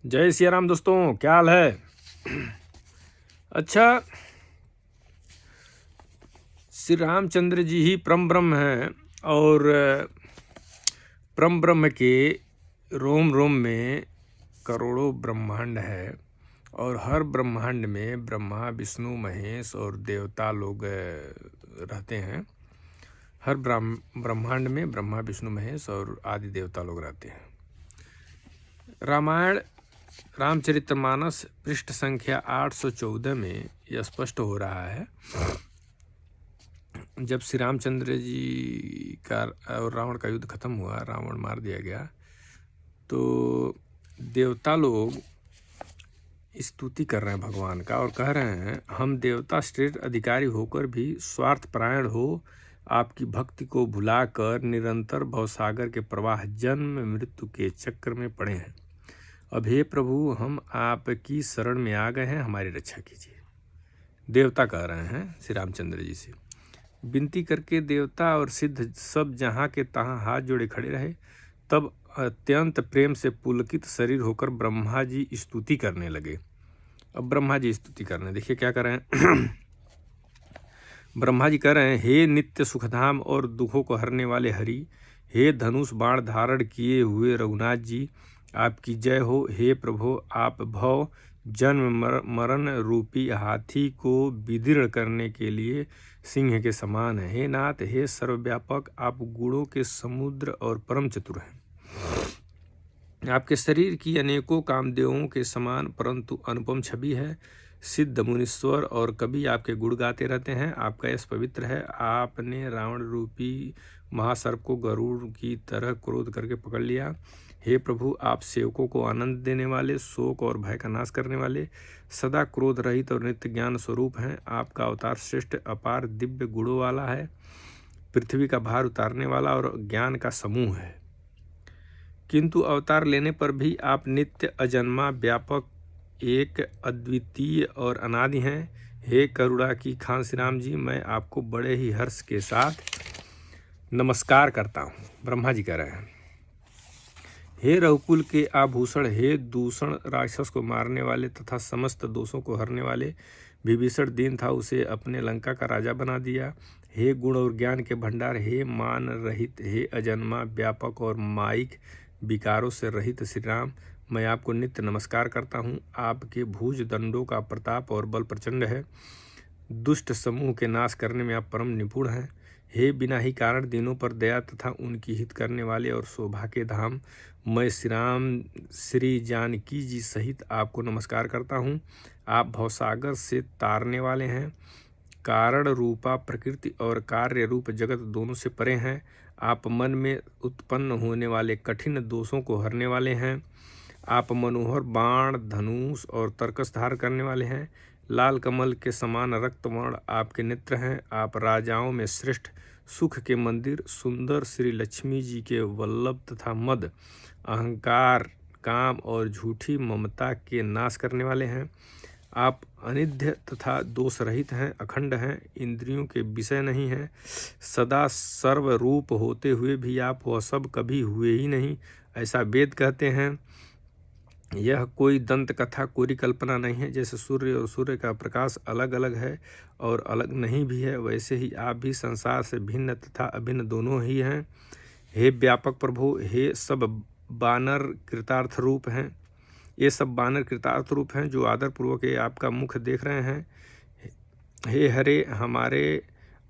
जय सिया राम दोस्तों, क्या हाल है। अच्छा, श्री रामचंद्र जी ही परम ब्रह्म हैं और परम ब्रह्म के रोम रोम में करोड़ों ब्रह्मांड है और हर ब्रह्मांड में ब्रह्मा विष्णु महेश और देवता लोग रहते हैं। हर ब्रह्मांड में ब्रह्मा विष्णु महेश और आदि देवता लोग रहते हैं। रामायण रामचरितमानस पृष्ठ संख्या 814 में यह स्पष्ट हो रहा है। जब श्री रामचंद्र जी का और रावण का युद्ध खत्म हुआ, रावण मार दिया गया, तो देवता लोग स्तुति कर रहे हैं भगवान का और कह रहे हैं, हम देवता श्रेष्ठ अधिकारी होकर भी स्वार्थपरायण हो आपकी भक्ति को भुलाकर निरंतर भवसागर के प्रवाह जन्म मृत्यु के चक्र में पड़े हैं। अब हे प्रभु, हम आपकी शरण में आ गए हैं, हमारी रक्षा कीजिए। देवता कह रहे हैं श्री रामचंद्र जी से। विनती करके देवता और सिद्ध सब जहाँ के तहाँ हाथ जोड़े खड़े रहे। तब अत्यंत प्रेम से पुलकित शरीर होकर ब्रह्मा जी स्तुति करने लगे। अब ब्रह्मा जी स्तुति करने, देखिए क्या कर रहे हैं। ब्रह्मा जी कह रहे हैं, हे नित्य सुखधाम और दुखों को हरने वाले हरि, हे धनुष बाण धारण किए हुए रघुनाथ जी, आपकी जय हो। हे प्रभु, आप भव जन्म मरण रूपी हाथी को विदीर्ण करने के लिए सिंह के समान है। हे नाथ, हे सर्वव्यापक, आप गुणों के समुद्र और परम चतुर हैं। आपके शरीर की अनेकों कामदेवों के समान परंतु अनुपम छवि है। सिद्ध मुनीश्वर और कवि आपके गुण गाते रहते हैं। आपका यश पवित्र है। आपने रावण रूपी महासर्प को गरुड़ की तरह क्रोध करके पकड़ लिया। हे प्रभु, आप सेवकों को आनंद देने वाले, शोक और भय का नाश करने वाले, सदा क्रोध रहित और नित्य ज्ञान स्वरूप हैं। आपका अवतार श्रेष्ठ अपार दिव्य गुणों वाला है, पृथ्वी का भार उतारने वाला और ज्ञान का समूह है। किंतु अवतार लेने पर भी आप नित्य अजन्मा व्यापक एक अद्वितीय और अनादि हैं। हे करुणा की खान श्री राम जी, मैं आपको बड़े ही हर्ष के साथ नमस्कार करता हूँ। ब्रह्मा जी कह रहे हैं, हे रघुकुल के आभूषण, हे दूषण राक्षस को मारने वाले तथा समस्त दोषों को हरने वाले, विभीषण दीन था, उसे अपने लंका का राजा बना दिया। हे गुण और ज्ञान के भंडार, हे मान रहित, हे अजन्मा व्यापक और माइक विकारों से रहित श्री राम, मैं आपको नित्य नमस्कार करता हूँ। आपके भुज दंडों का प्रताप और बल प्रचंड है। दुष्ट समूह के नाश करने में आप परम निपुण हैं। हे बिना ही कारण दीनों पर दया तथा उनकी हित करने वाले और शोभा के धाम, मैं श्री राम श्री जानकी जी सहित आपको नमस्कार करता हूँ। आप भवसागर से तारने वाले हैं। कारण रूपा प्रकृति और कार्य रूप जगत दोनों से परे हैं। आप मन में उत्पन्न होने वाले कठिन दोषों को हरने वाले हैं। आप मनोहर बाण, धनुष और तरकस धार करने वाले हैं। लाल कमल के समान रक्तवर्ण आपके नेत्र हैं। आप राजाओं में श्रेष्ठ, सुख के मंदिर, सुंदर श्री लक्ष्मी जी के वल्लभ तथा मद, अहंकार, काम और झूठी ममता के नाश करने वाले हैं। आप अनिध्य तथा दोष रहित हैं, अखंड हैं, इंद्रियों के विषय नहीं हैं। सदा सर्वरूप होते हुए भी आप वह सब कभी हुए ही नहीं, ऐसा वेद कहते हैं। यह कोई दंत कथा, कोरी कल्पना नहीं है। जैसे सूर्य और सूर्य का प्रकाश अलग अलग है और अलग नहीं भी है, वैसे ही आप भी संसार से भिन्न तथा अभिन्न दोनों ही हैं। हे व्यापक प्रभु, हे सब बानर कृतार्थ रूप हैं, ये सब बानर कृतार्थ रूप हैं जो आदरपूर्वक ये आपका मुख देख रहे हैं। हे हरे, हमारे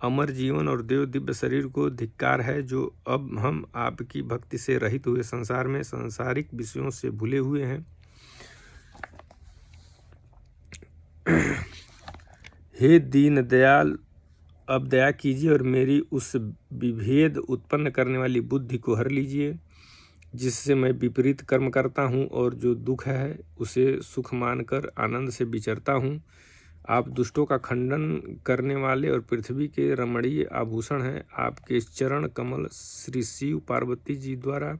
अमर जीवन और देव दिव्य शरीर को धिक्कार है, जो अब हम आपकी भक्ति से रहित हुए संसार में सांसारिक विषयों से भूले हुए हैं। हे दीन दयाल, अब दया कीजिए और मेरी उस विभेद उत्पन्न करने वाली बुद्धि को हर लीजिए, जिससे मैं विपरीत कर्म करता हूँ और जो दुख है उसे सुख मानकर आनंद से विचरता हूँ। आप दुष्टों का खंडन करने वाले और पृथ्वी के रमणीय आभूषण हैं। आपके चरण कमल श्री शिव पार्वती जी द्वारा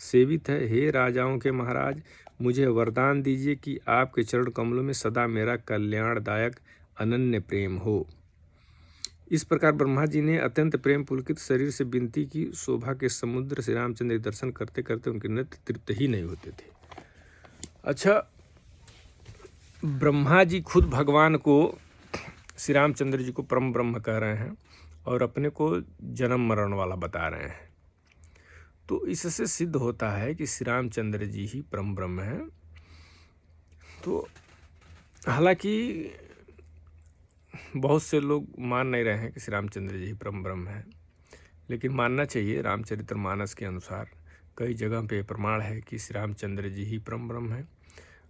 सेवित है। हे राजाओं के महाराज, मुझे वरदान दीजिए कि आपके चरण कमलों में सदा मेरा कल्याणदायक अनन्य प्रेम हो। इस प्रकार ब्रह्मा जी ने अत्यंत प्रेम पुलकित शरीर से विनती की। शोभा के समुद्र श्री रामचंद्र दर्शन करते करते उनके नेत्र तृप्त ही नहीं होते थे। अच्छा, ब्रह्मा जी खुद भगवान को, श्री रामचंद्र जी को परम ब्रह्म कह रहे हैं और अपने को जन्म मरण वाला बता रहे हैं। तो इससे सिद्ध होता है कि श्री रामचंद्र जी ही परम ब्रह्म हैं। तो हालांकि बहुत से लोग मान नहीं रहे हैं कि श्री रामचंद्र जी ही परम ब्रह्म हैं, लेकिन मानना चाहिए। रामचरितमानस के अनुसार कई जगह पे प्रमाण है कि श्री रामचंद्र जी ही परम ब्रह्म हैं।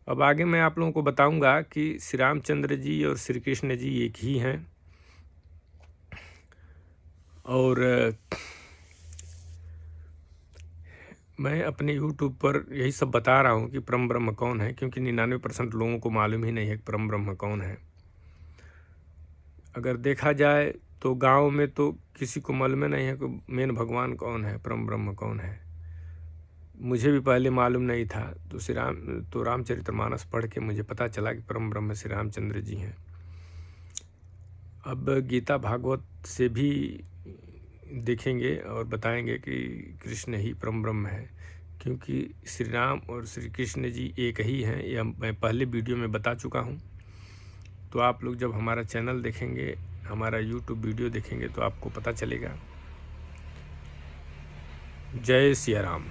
अब आगे मैं आप लोगों को बताऊंगा कि श्री रामचंद्र जी और श्री कृष्ण जी एक ही हैं। और मैं अपने YouTube पर यही सब बता रहा हूँ कि परम ब्रह्म कौन है, क्योंकि 99% लोगों को मालूम ही नहीं है कि परम ब्रह्म कौन है। अगर देखा जाए तो गांव में तो किसी को मालूम नहीं है कि मेन भगवान कौन है, परम ब्रह्म कौन है। मुझे भी पहले मालूम नहीं था, तो रामचरितमानस पढ़ के मुझे पता चला कि परम ब्रह्म श्री रामचंद्र जी हैं। अब गीता भागवत से भी देखेंगे और बताएंगे कि कृष्ण ही परम ब्रह्म है, क्योंकि श्री राम और श्री कृष्ण जी एक ही हैं। यह मैं पहले वीडियो में बता चुका हूँ। तो आप लोग जब हमारा चैनल देखेंगे, हमारा YouTube वीडियो देखेंगे तो आपको पता चलेगा। जय सिया राम।